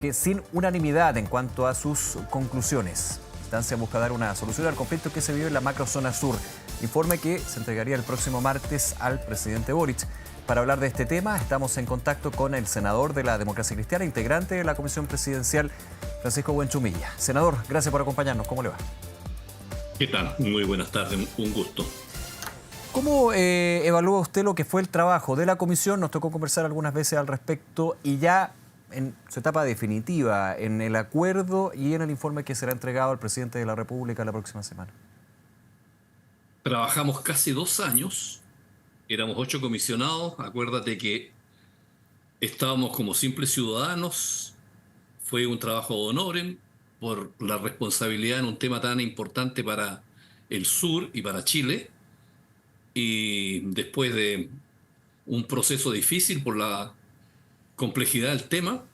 que sin unanimidad en cuanto a sus conclusiones. La instancia busca dar una solución al conflicto que se vive en la macrozona sur. Informe que se entregaría el próximo martes al presidente Boric. Para hablar de este tema, estamos en contacto con el senador de la Democracia Cristiana, integrante de la Comisión Presidencial, Francisco Buenchumilla. Senador, gracias por acompañarnos. ¿Cómo le va? ¿Qué tal? Muy buenas tardes, un gusto. ¿Cómo evalúa usted lo que fue el trabajo de la comisión? Nos tocó conversar algunas veces al respecto y ya en su etapa definitiva, en el acuerdo y en el informe que será entregado al presidente de la República la próxima semana. Trabajamos casi 2 años, éramos 8 comisionados, acuérdate que estábamos como simples ciudadanos, fue un trabajo de honor por la responsabilidad en un tema tan importante para el sur y para Chile, y después de un proceso difícil por la complejidad del tema,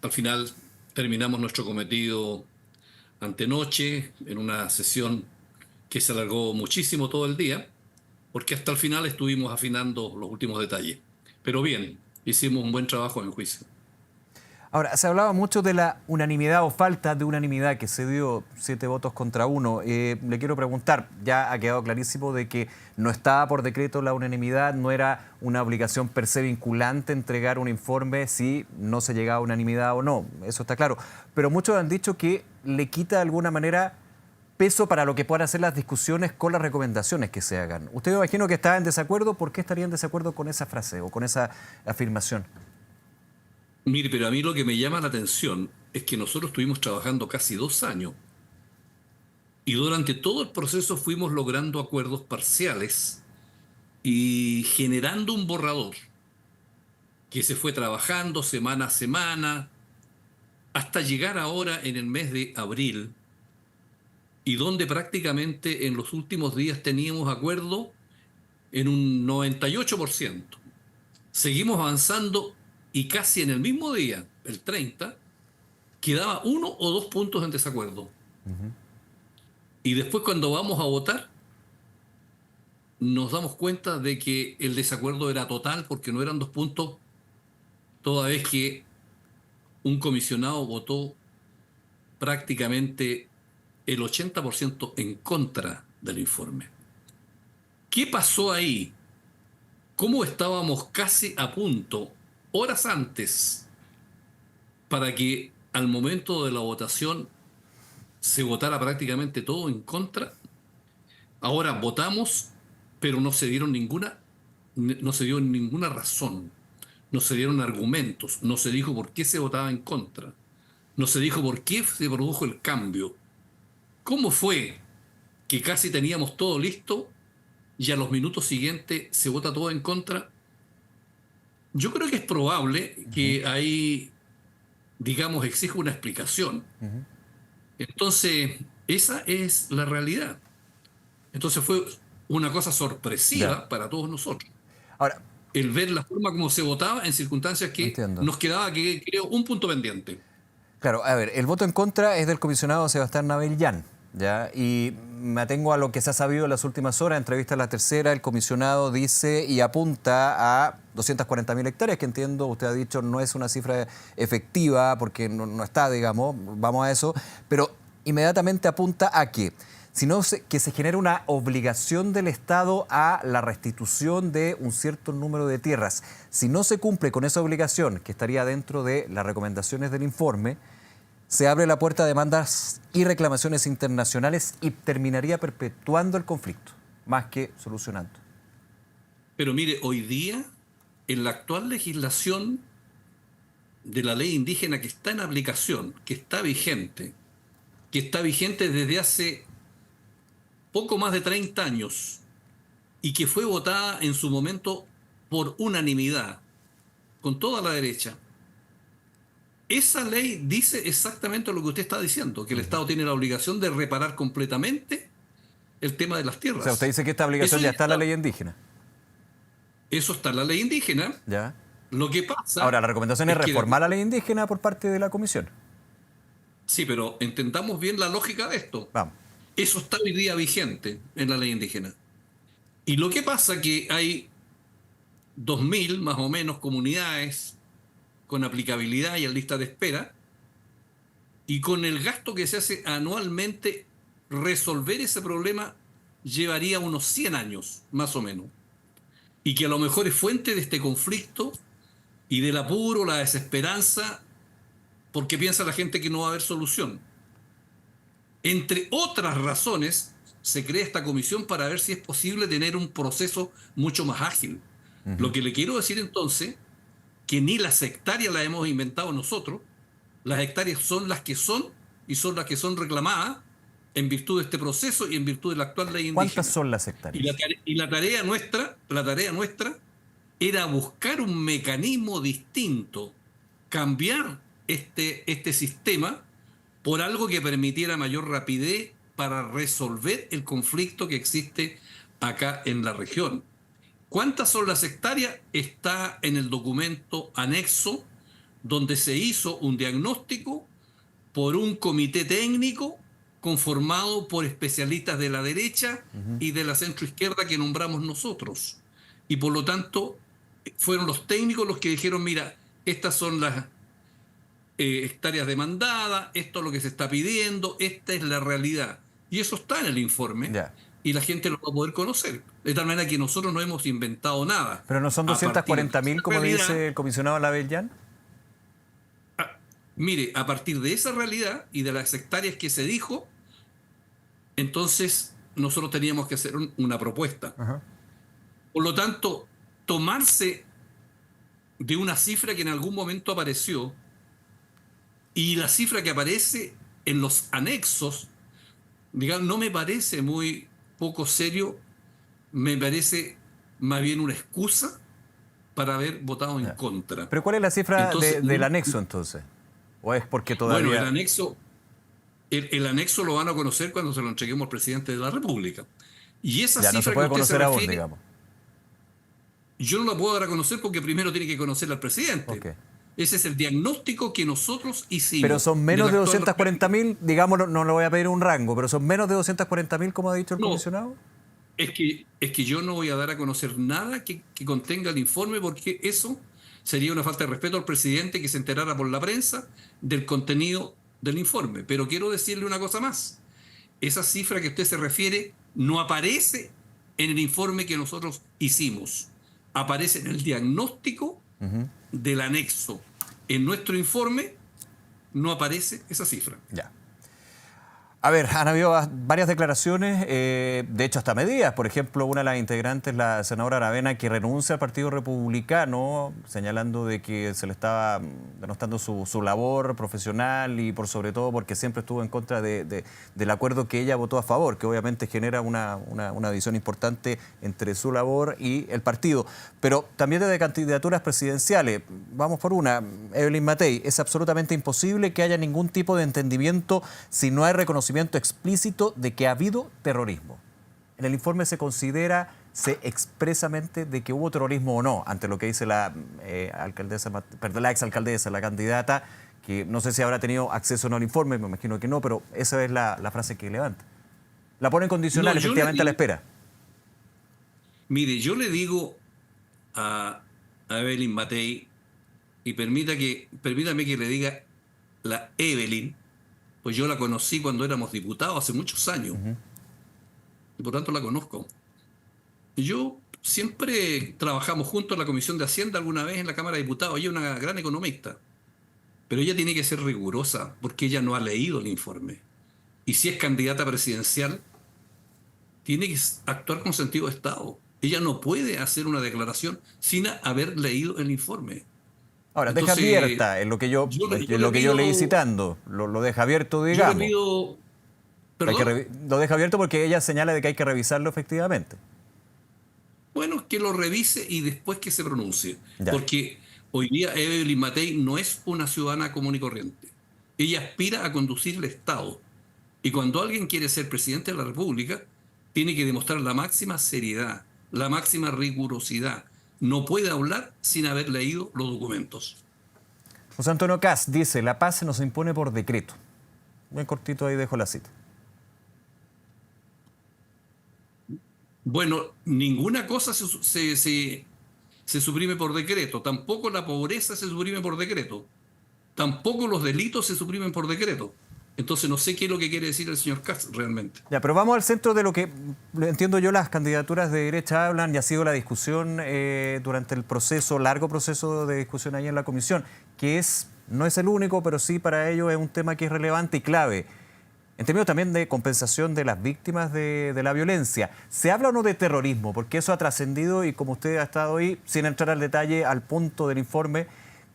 al final terminamos nuestro cometido antenoche en una sesión que se alargó muchísimo todo el día, porque hasta el final estuvimos afinando los últimos detalles. Pero bien, hicimos un buen trabajo en el juicio. Ahora, se hablaba mucho de la unanimidad o falta de unanimidad que se dio 7 votos contra 1. Le quiero preguntar, ya ha quedado clarísimo de que no estaba por decreto la unanimidad, no era una obligación per se vinculante entregar un informe si no se llegaba a unanimidad o no, eso está claro. Pero muchos han dicho que le quita de alguna manera peso para lo que puedan hacer las discusiones con las recomendaciones que se hagan. Usted me imagino que está en desacuerdo. ¿Por qué estaría en desacuerdo con esa frase o con esa afirmación? Mire, pero a mí lo que me llama la atención es que nosotros estuvimos trabajando casi 2 años y durante todo el proceso fuimos logrando acuerdos parciales y generando un borrador que se fue trabajando semana a semana hasta llegar ahora en el mes de abril, y donde prácticamente en los últimos días teníamos acuerdo en un 98%. Seguimos avanzando y casi en el mismo día, el 30, quedaba 1 o 2 puntos en desacuerdo. Y después cuando vamos a votar, nos damos cuenta de que el desacuerdo era total porque no eran 2 puntos, toda vez que un comisionado votó prácticamente el 80% en contra del informe. ¿Qué pasó ahí? ¿Cómo estábamos casi a punto, horas antes, para que al momento de la votación se votara prácticamente todo en contra? Ahora votamos, pero no se dio ninguna razón, no se dieron argumentos, no se dijo por qué se votaba en contra, no se dijo por qué se produjo el cambio. ¿Cómo fue que casi teníamos todo listo y a los minutos siguientes se vota todo en contra? Yo creo que es probable que ahí, digamos, exija una explicación. Entonces, esa es la realidad. Entonces fue una cosa sorpresiva para todos nosotros. Ahora, El ver la forma como se votaba en circunstancias que entiendo. nos quedaba, creo, un punto pendiente. Claro, a ver, el voto en contra es del comisionado Sebastián Nabel-Yan, ¿ya? Y me atengo a lo que se ha sabido en las últimas horas. En entrevista a La Tercera, el comisionado dice y apunta a 240.000 hectáreas, que entiendo, usted ha dicho, no es una cifra efectiva porque no está, digamos, vamos a eso, pero inmediatamente apunta a que se genere una obligación del Estado a la restitución de un cierto número de tierras. Si no se cumple con esa obligación, que estaría dentro de las recomendaciones del informe, se abre la puerta a demandas y reclamaciones internacionales y terminaría perpetuando el conflicto, más que solucionando. Pero mire, hoy día, en la actual legislación de la ley indígena que está en aplicación, que está vigente desde hace poco más de 30 años y que fue votada en su momento por unanimidad, con toda la derecha. Esa ley dice exactamente lo que usted está diciendo, que el Estado tiene la obligación de reparar completamente el tema de las tierras. O sea, usted dice que esta obligación ya está en la ley indígena. Eso está en la ley indígena. ¿Ya? Lo que pasa... Ahora, la recomendación es reformar la ley indígena por parte de la comisión. Sí, pero entendamos bien la lógica de esto. Vamos. Eso está hoy día vigente en la ley indígena. Y lo que pasa es que hay 2.000 más o menos comunidades con aplicabilidad y en lista de espera Y con el gasto que se hace anualmente, resolver ese problema llevaría unos 100 años, más o menos. Y que a lo mejor es fuente de este conflicto y del apuro, la desesperanza, porque piensa la gente que no va a haber solución. Entre otras razones, se crea esta comisión para ver si es posible tener un proceso mucho más ágil. Lo que le quiero decir entonces, que ni las hectáreas las hemos inventado nosotros, las hectáreas son las que son y son las que son reclamadas en virtud de este proceso y en virtud de la actual ley indígena. ¿Cuántas son las hectáreas? Y la tarea nuestra era buscar un mecanismo distinto, cambiar este sistema por algo que permitiera mayor rapidez para resolver el conflicto que existe acá en la región. ¿Cuántas son las hectáreas? Está en el documento anexo, donde se hizo un diagnóstico por un comité técnico conformado por especialistas de la derecha y de la centroizquierda que nombramos nosotros. Y por lo tanto, fueron los técnicos los que dijeron, mira, estas son las hectáreas demandadas, esto es lo que se está pidiendo, esta es la realidad. Y eso está en el informe. Ya. Y la gente lo va a poder conocer. De tal manera que nosotros no hemos inventado nada. Pero no son 240.000, como dice el comisionado Navel-Jan. Mire, a partir de esa realidad y de las hectáreas que se dijo, entonces nosotros teníamos que hacer una propuesta. Ajá. Por lo tanto, tomarse de una cifra que en algún momento apareció y la cifra que aparece en los anexos, digamos, no me parece muy poco serio, me parece más bien una excusa para haber votado en contra. ¿Pero cuál es la cifra Entonces, del anexo entonces? ¿O es porque todavía...? Bueno, el anexo lo van a conocer cuando se lo entreguemos al presidente de la República. Y esa Ya cifra no se puede que usted conocer se aún, refiere, digamos. yo no la puedo dar a conocer porque primero tiene que conocerla al presidente. Okay. Ese es el diagnóstico que nosotros hicimos. Pero son menos de la actual 240.000, digamos, no le voy a pedir un rango, pero son menos de 240.000, como ha dicho el No. comisionado. Es que yo no voy a dar a conocer nada que contenga el informe porque eso sería una falta de respeto al presidente que se enterara por la prensa del contenido del informe. Pero quiero decirle una cosa más. Esa cifra que usted se refiere no aparece en el informe que nosotros hicimos. Aparece en el diagnóstico del anexo. En nuestro informe no aparece esa cifra. Ya. A ver, han habido varias declaraciones, de hecho hasta medidas. Por ejemplo, una de las integrantes, la senadora Aravena, que renuncia al Partido Republicano, señalando de que se le estaba denostando su labor profesional y por sobre todo porque siempre estuvo en contra del acuerdo que ella votó a favor, que obviamente genera una división importante entre su labor y el partido. Pero también desde candidaturas presidenciales, vamos por una, Evelyn Matei, es absolutamente imposible que haya ningún tipo de entendimiento si no hay reconocimiento explícito de que ha habido terrorismo. En el informe se expresamente de que hubo terrorismo o no, ante lo que dice la exalcaldesa, la candidata, que no sé si habrá tenido acceso o no al informe, me imagino que no, pero esa es la frase que levanta. La pone en condicional, no, efectivamente, a la espera. Mire, yo le digo a Evelyn Matei, y permítame que le diga la Evelyn, pues yo la conocí cuando éramos diputados hace muchos años. Y por tanto la conozco. Y yo siempre trabajamos juntos en la Comisión de Hacienda alguna vez en la Cámara de Diputados. Ella es una gran economista. Pero ella tiene que ser rigurosa porque ella no ha leído el informe. Y si es candidata presidencial, tiene que actuar con sentido de Estado. Ella no puede hacer una declaración sin haber leído el informe. Ahora, entonces, deja abierta, es lo que yo leí citando, lo deja abierto, digamos. Yo le pido, lo deja abierto porque ella señala de que hay que revisarlo efectivamente. Bueno, que lo revise y después que se pronuncie. Ya. Porque hoy día Evelyn Matei no es una ciudadana común y corriente. Ella aspira a conducir el Estado. Y cuando alguien quiere ser presidente de la República, tiene que demostrar la máxima seriedad, la máxima rigurosidad. No puede hablar sin haber leído los documentos. José Antonio Kast dice, la paz se nos impone por decreto. Muy cortito, ahí dejo la cita. Bueno, ninguna cosa se suprime por decreto. Tampoco la pobreza se suprime por decreto. tampoco los delitos se suprimen por decreto. Entonces no sé qué es lo que quiere decir el señor Kast realmente. Ya, pero vamos al centro de lo que, entiendo yo, las candidaturas de derecha hablan y ha sido la discusión durante el proceso, largo proceso de discusión ahí en la comisión, que no es el único, pero sí para ellos es un tema que es relevante y clave. En términos también de compensación de las víctimas de la violencia. ¿Se habla o no de terrorismo? Porque eso ha trascendido y como usted ha estado ahí, sin entrar al detalle, al punto del informe,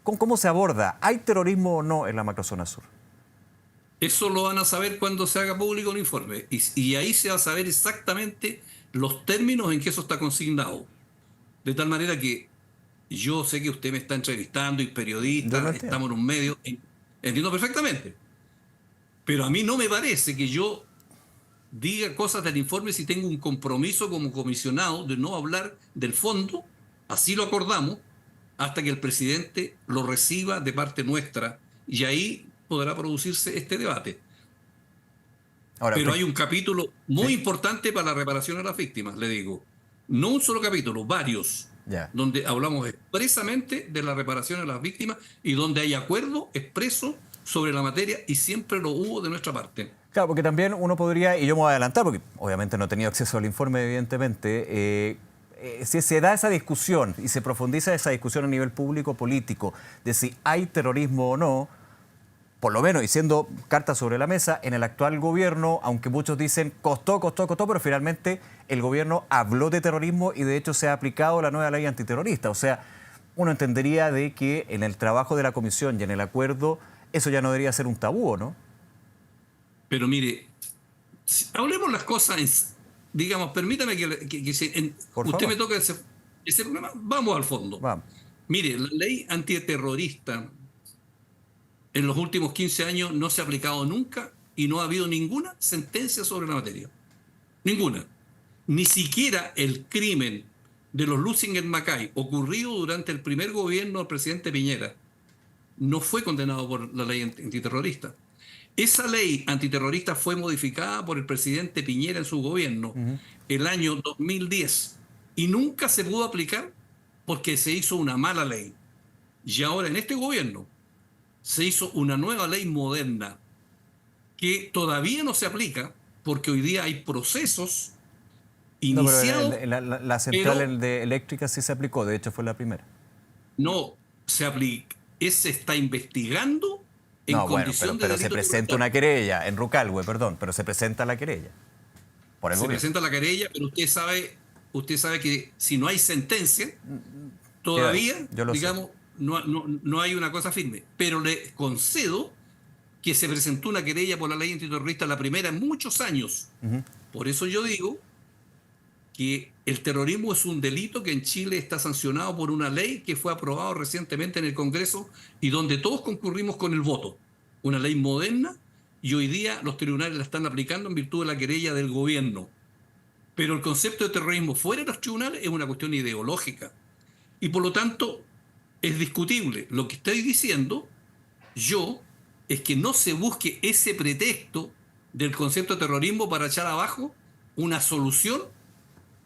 ¿cómo se aborda? ¿Hay terrorismo o no en la macrozona sur? Eso lo van a saber cuando se haga público el informe. Y ahí se va a saber exactamente los términos en que eso está consignado. De tal manera que yo sé que usted me está entrevistando y periodista, estamos en un medio, entiendo perfectamente. Pero a mí no me parece que yo diga cosas del informe si tengo un compromiso como comisionado de no hablar del fondo, así lo acordamos, hasta que el presidente lo reciba de parte nuestra y ahí podrá producirse este debate. Ahora, pero hay un capítulo muy importante para la reparación a las víctimas, le digo. No un solo capítulo, varios, donde hablamos expresamente de la reparación a las víctimas y donde hay acuerdo expreso sobre la materia y siempre lo hubo de nuestra parte. Claro, porque también uno podría, y yo me voy a adelantar porque obviamente no he tenido acceso al informe evidentemente, si se da esa discusión y se profundiza esa discusión a nivel público político de si hay terrorismo o no, por lo menos, y siendo cartas sobre la mesa, en el actual gobierno, aunque muchos dicen costó, pero finalmente el gobierno habló de terrorismo y de hecho se ha aplicado la nueva ley antiterrorista. O sea, uno entendería de que en el trabajo de la comisión y en el acuerdo eso ya no debería ser un tabú, ¿no? Pero mire, hablemos las cosas, digamos, permítame usted me toca ese problema, vamos al fondo. Vamos. Mire, la ley antiterrorista en los últimos 15 años no se ha aplicado nunca y no ha habido ninguna sentencia sobre la materia. Ninguna. Ni siquiera el crimen de los Lusinger-Mackay ocurrido durante el primer gobierno del presidente Piñera no fue condenado por la ley antiterrorista. Esa ley antiterrorista fue modificada por el presidente Piñera en su gobierno el año 2010 y nunca se pudo aplicar porque se hizo una mala ley. Y ahora en este gobierno se hizo una nueva ley moderna que todavía no se aplica porque hoy día hay procesos iniciados. No, pero la central eléctrica sí se aplicó, de hecho fue la primera. No, se aplica. Se está investigando en condición pero se presenta una querella en Rucalhue, pero se presenta la querella. Se presenta la querella, pero usted sabe que si no hay sentencia, todavía, digamos, no hay una cosa firme. Pero le concedo que se presentó una querella por la ley antiterrorista, la primera en muchos años. Por eso yo digo que el terrorismo es un delito que en Chile está sancionado por una ley que fue aprobada recientemente en el Congreso y donde todos concurrimos con el voto. Una ley moderna y hoy día los tribunales la están aplicando en virtud de la querella del gobierno. Pero el concepto de terrorismo fuera de los tribunales es una cuestión ideológica. Y por lo tanto es discutible. Lo que estoy diciendo yo es que no se busque ese pretexto del concepto de terrorismo para echar abajo una solución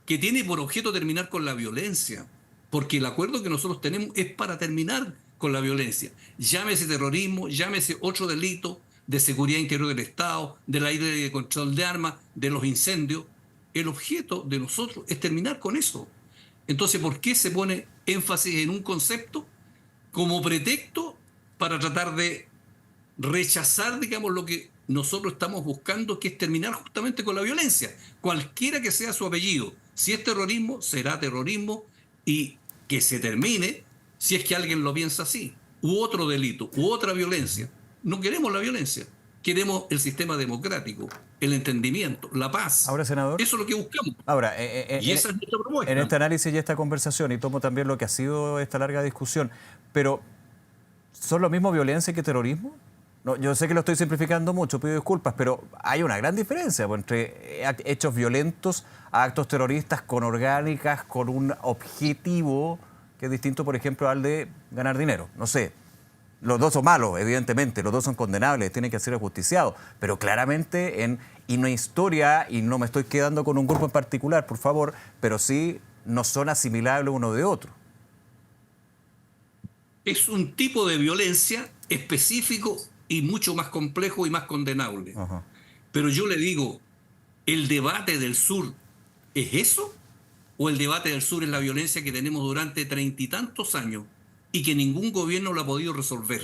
que tiene por objeto terminar con la violencia, porque el acuerdo que nosotros tenemos es para terminar con la violencia. Llámese terrorismo, llámese otro delito de seguridad interior del Estado, de la ley de control de armas, de los incendios. El objeto de nosotros es terminar con eso. Entonces, ¿por qué se pone énfasis en un concepto como pretexto para tratar de rechazar, digamos, lo que nosotros estamos buscando, que es terminar justamente con la violencia, cualquiera que sea su apellido? Si es terrorismo, será terrorismo y que se termine si es que alguien lo piensa así, u otro delito, u otra violencia. No queremos la violencia, queremos el sistema democrático, el entendimiento, la paz. Ahora, senador, eso es lo que buscamos. Ahora, y esa es nuestra propuesta. En este análisis y esta conversación, y tomo también lo que ha sido esta larga discusión, pero ¿son lo mismo violencia que terrorismo? No, yo sé que lo estoy simplificando mucho, pido disculpas, pero hay una gran diferencia entre hechos violentos a actos terroristas con orgánicas, con un objetivo que es distinto, por ejemplo, al de ganar dinero. No sé, los dos son malos, evidentemente, los dos son condenables, tienen que ser ajusticiados, pero claramente en una historia, y no me estoy quedando con un grupo en particular, por favor, pero sí no son asimilables uno de otro. Es un tipo de violencia específico y mucho más complejo y más condenable. Ajá. Pero yo le digo, ¿el debate del sur es eso? ¿O el debate del sur es la violencia que tenemos durante 30 y tantos años y que ningún gobierno lo ha podido resolver?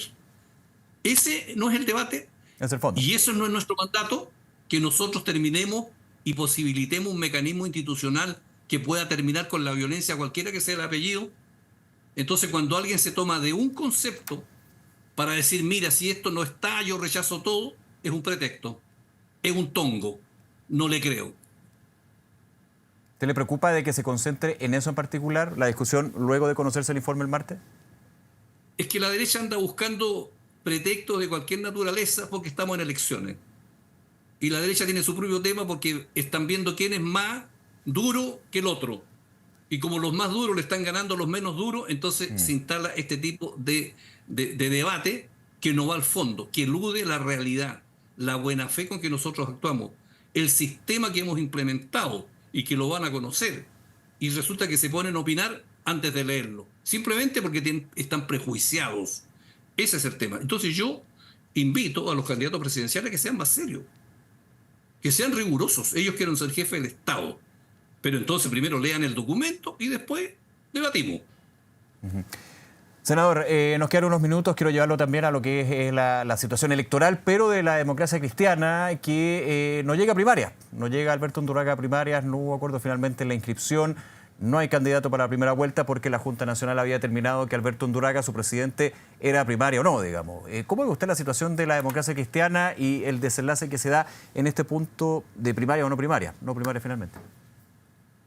Ese no es el debate Es el fondo. y eso no es nuestro mandato, que nosotros terminemos y posibilitemos un mecanismo institucional que pueda terminar con la violencia, cualquiera que sea el apellido. Entonces, cuando alguien se toma de un concepto para decir, mira, si esto no está, yo rechazo todo, es un pretexto, es un tongo, no le creo. ¿Te le preocupa de que se concentre en eso en particular, la discusión luego de conocerse el informe el martes? Es que la derecha anda buscando pretextos de cualquier naturaleza porque estamos en elecciones. Y la derecha tiene su propio tema porque están viendo quién es más duro que el otro. Y como los más duros le están ganando a los menos duros, entonces se instala este tipo de debate que no va al fondo, que elude la realidad, la buena fe con que nosotros actuamos, el sistema que hemos implementado y que lo van a conocer. Y resulta que se ponen a opinar antes de leerlo, simplemente porque están prejuiciados. Ese es el tema. Entonces yo invito a los candidatos presidenciales a que sean más serios, que sean rigurosos. Ellos quieren ser jefe del Estado. Pero entonces primero lean el documento y después debatimos. Senador, nos quedan unos minutos, quiero llevarlo también a lo que es la situación electoral, pero de la democracia cristiana, que no llega a primaria. No llega Alberto Undurraga a primarias, no hubo acuerdo finalmente en la inscripción, no hay candidato para la primera vuelta porque la Junta Nacional había determinado que Alberto Undurraga, su presidente, era primaria o no, digamos. ¿Cómo ve usted la situación de la democracia cristiana y el desenlace que se da en este punto de primaria o no primaria finalmente?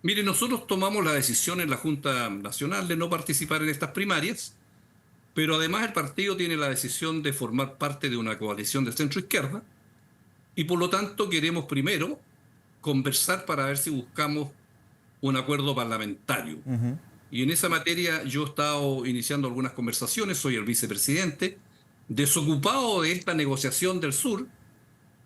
Mire, nosotros tomamos la decisión en la Junta Nacional de no participar en estas primarias, pero además el partido tiene la decisión de formar parte de una coalición de centro-izquierda y por lo tanto queremos primero conversar para ver si buscamos un acuerdo parlamentario. Y en esa materia yo he estado iniciando algunas conversaciones, soy el vicepresidente, desocupado de esta negociación del sur.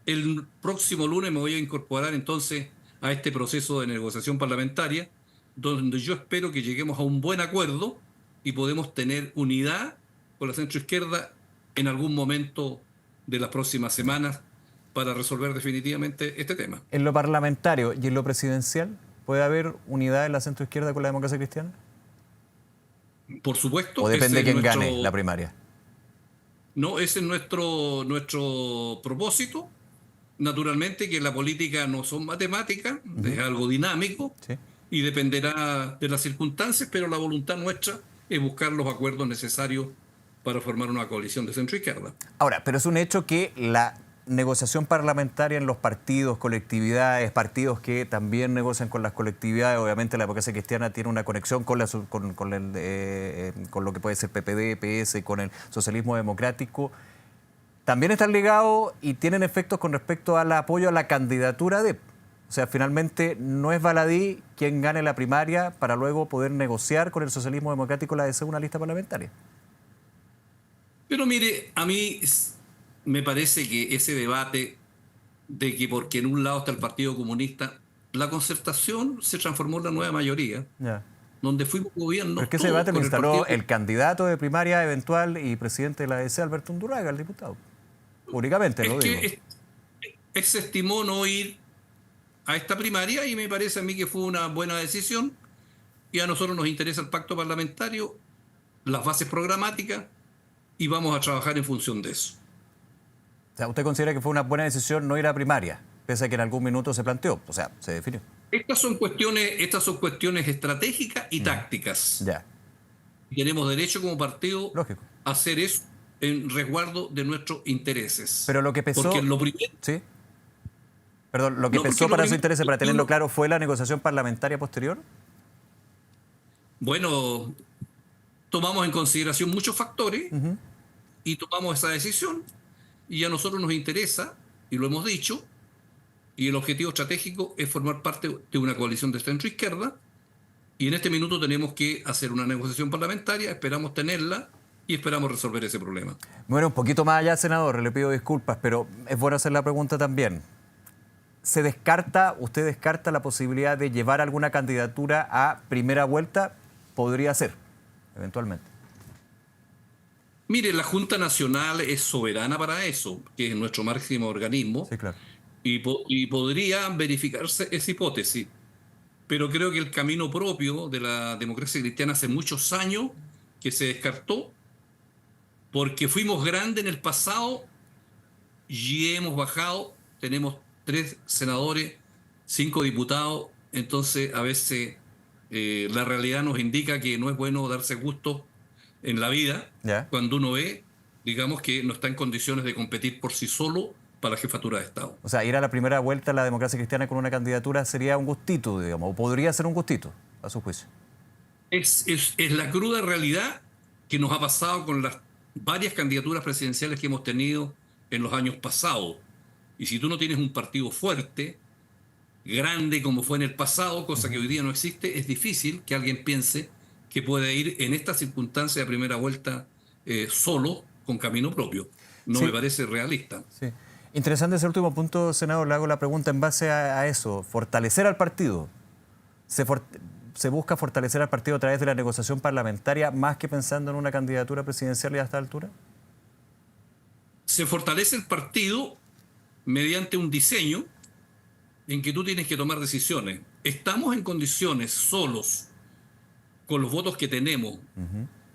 El próximo lunes me voy a incorporar entonces a este proceso de negociación parlamentaria, donde yo espero que lleguemos a un buen acuerdo y podemos tener unidad con la centroizquierda en algún momento de las próximas semanas para resolver definitivamente este tema. ¿En lo parlamentario y en lo presidencial puede haber unidad en la centroizquierda con la democracia cristiana? Por supuesto. ¿O depende de quién gane la primaria? No, ese es nuestro propósito. Naturalmente que la política no son matemáticas, es algo dinámico, Sí. y dependerá de las circunstancias, pero la voluntad nuestra es buscar los acuerdos necesarios para formar una coalición de centro-izquierda. Ahora, pero es un hecho que la negociación parlamentaria en los partidos, colectividades, partidos que también negocian con las colectividades, obviamente la democracia cristiana tiene una conexión con lo que puede ser PPD, PS, con el socialismo democrático, también están ligados y tienen efectos con respecto al apoyo a la candidatura de... O sea, finalmente no es baladí quien gane la primaria para luego poder negociar con el socialismo democrático la de ser una lista parlamentaria. Pero mire, a mí me parece que ese debate de que porque en un lado está el Partido Comunista, la concertación se transformó en la nueva mayoría, Ya. donde fuimos gobierno. Pero es que ese debate lo instaló el candidato de primaria eventual y presidente de la ADC, Alberto Undurraga, el diputado. Públicamente lo digo. Se estimó no ir a esta primaria y me parece a mí que fue una buena decisión y a nosotros nos interesa el pacto parlamentario, las bases programáticas y vamos a trabajar en función de eso. O sea, ¿usted considera que fue una buena decisión no ir a primaria, pese a que en algún minuto se planteó? O sea, se definió. Estas son cuestiones estratégicas y tácticas. Ya. Tenemos derecho como partido Lógico. a hacer eso en resguardo de nuestros intereses. Pero lo que pesó... Porque lo primero... ¿Sí? Perdón, lo que pesó para su interés, para tenerlo claro, ¿fue la negociación parlamentaria posterior? Bueno, tomamos en consideración muchos factores y tomamos esa decisión y a nosotros nos interesa, y lo hemos dicho, y el objetivo estratégico es formar parte de una coalición de centro-izquierda y en este minuto tenemos que hacer una negociación parlamentaria, esperamos tenerla y esperamos resolver ese problema. Bueno, un poquito más allá, senador, le pido disculpas, pero es bueno hacer la pregunta también. ¿Usted descarta la posibilidad de llevar alguna candidatura a primera vuelta? Podría ser, eventualmente. Mire, la Junta Nacional es soberana para eso, que es nuestro máximo organismo, Sí, claro. y podría verificarse esa hipótesis. Pero creo que el camino propio de la democracia cristiana hace muchos años que se descartó, porque fuimos grandes en el pasado y hemos bajado, tenemos 3 senadores, 5 diputados, entonces a veces la realidad nos indica que no es bueno darse gusto en la vida ¿Ya? cuando uno ve, digamos, que no está en condiciones de competir por sí solo para la jefatura de Estado. O sea, ir a la primera vuelta a la democracia cristiana con una candidatura sería un gustito, digamos, o podría ser un gustito, a su juicio. Es la cruda realidad que nos ha pasado con las varias candidaturas presidenciales que hemos tenido en los años pasados. Y si tú no tienes un partido fuerte, grande como fue en el pasado, cosa que hoy día no existe, es difícil que alguien piense que puede ir en esta circunstancia de primera vuelta solo, con camino propio. No me Sí, parece realista. sí. Interesante ese último punto, senador. Le hago la pregunta en base a eso. Fortalecer al partido. ¿Se busca fortalecer al partido a través de la negociación parlamentaria más que pensando en una candidatura presidencial y a esta altura? Se fortalece el partido mediante un diseño en que tú tienes que tomar decisiones. Estamos en condiciones solos, con los votos que tenemos,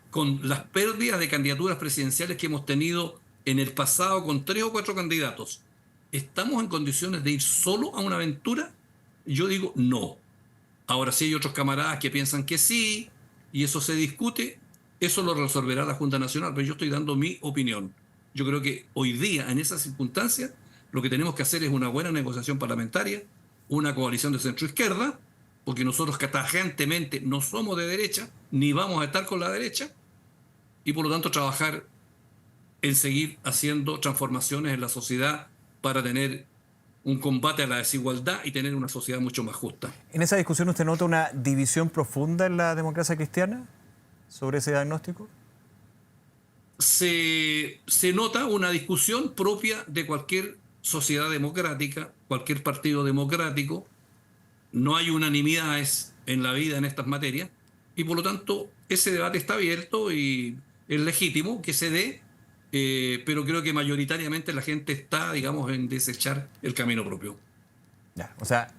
con las pérdidas de candidaturas presidenciales que hemos tenido en el pasado con 3 o 4 candidatos. ¿Estamos en condiciones de ir solo a una aventura? Yo digo no. Ahora, si hay otros camaradas que piensan que sí, y eso se discute, eso lo resolverá la Junta Nacional, pero yo estoy dando mi opinión. Yo creo que hoy día, en esas circunstancias, lo que tenemos que hacer es una buena negociación parlamentaria, una coalición de centro-izquierda, porque nosotros tajantemente no somos de derecha, ni vamos a estar con la derecha, y por lo tanto trabajar en seguir haciendo transformaciones en la sociedad para tener un combate a la desigualdad y tener una sociedad mucho más justa. ¿En esa discusión usted nota una división profunda en la democracia cristiana sobre ese diagnóstico? Se nota una discusión propia de cualquier sociedad democrática, cualquier partido democrático. No hay unanimidades en la vida en estas materias y por lo tanto ese debate está abierto y es legítimo que se dé, pero creo que mayoritariamente la gente está, digamos, en desechar el camino propio. Ya, o sea,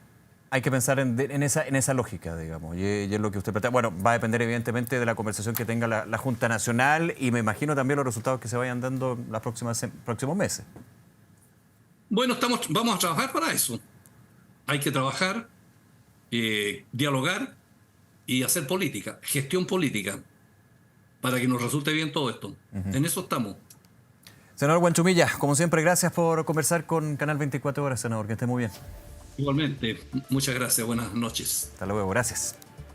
hay que pensar en esa lógica, digamos, y es lo que usted plantea. Bueno, va a depender evidentemente de la conversación que tenga la Junta Nacional y me imagino también los resultados que se vayan dando en los próximos meses. Bueno, vamos a trabajar para eso. Hay que trabajar, dialogar y hacer política, gestión política, para que nos resulte bien todo esto. En eso estamos. Senador Huanchumilla, como siempre, gracias por conversar con Canal 24 Horas, senador, que esté muy bien. Igualmente, muchas gracias, buenas noches. Hasta luego, gracias.